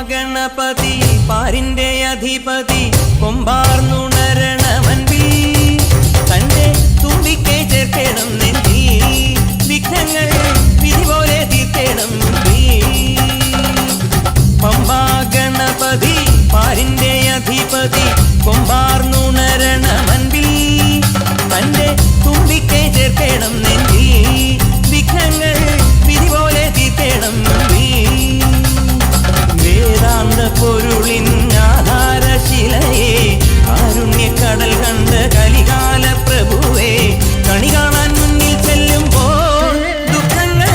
ഗണപതി പാരിന്റെ അധിപതി കൊമ്പാർന്നുണരണമൻപിൽ തന്റെ തുമ്പിക്കെ ചേർക്കണം നെഞ്ചി വിഘ്നങ്ങൾ വിധി പോലെ തീർക്കണം പമ്പാ ഗണപതി പാരിന്റെ അധിപതി കൊമ്പാർന്നുണരണമൻപിൽ തന്റെ തുമ്പിക്കെ ചേർക്കണം നെഞ്ചി വിഘ്നങ്ങൾ വിധി പോലെ തീർക്കണം വേദാന്ത പൊരുളിൻ ആധാരശിലയെ കാരുണ്യക്കടൽ കണ്ട കലികാല പ്രഭുവേ കണി കാണാൻ മുന്നിൽ ചെല്ലുമ്പോൾ ദുഃഖങ്ങൾ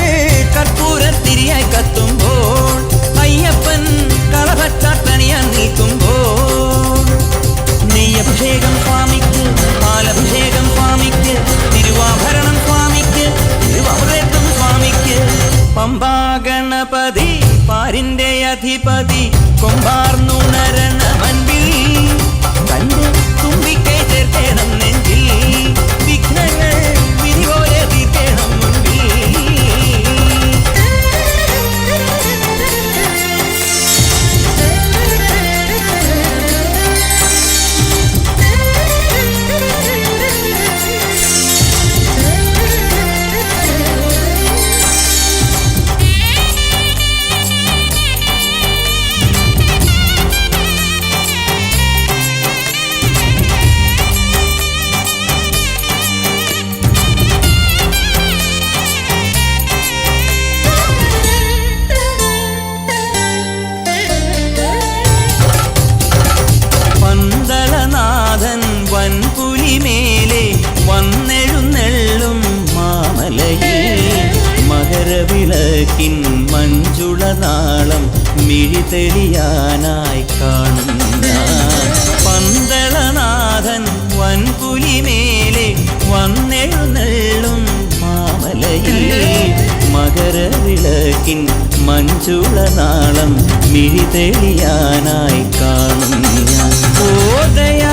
കർപ്പൂരത്തിരിയായി കത്തുമ്പോൾ അയ്യപ്പൻ കളഭച്ചാട്ടണിയാൻ നിൽക്കുമ്പോൾ നെയ്യഭിഷേകം സ്വാമിക്ക് പാലഭിഷേകം സ്വാമിക്ക് തിരുവാഭരണം സ്വാമിക്ക് തിരുവാഭരണം സ്വാമിക്ക് പമ്പാ ഗണപതി പാരിന്റെ അധിപതി കൊമ്പാർന്നുണരണമൻപിൽ തന്റെ തുമ്പിക്കൈ ചേർക്കണം നെഞ്ചിൽ വിഘ്നങ്ങൾ വിധി പോലെ തീർക്കണം പന്തളനാഥൻ വൻപുലിമേലെ വന്നെഴുന്നെള്ളും മാമലയിൽ മകരവിളക്കിൻ മഞ്ജുളനാളം മിഴിതെളിയാനായി കാണുന്ന പന്തളനാഥൻ വൻപുലിമേലെ വന്നെഴുന്നെള്ളും മാമലയിൽ മകരവിളക്കിൻ മഞ്ജുളനാളം മിഴിതെളിയാനായി കാണുന്ന ഓദയ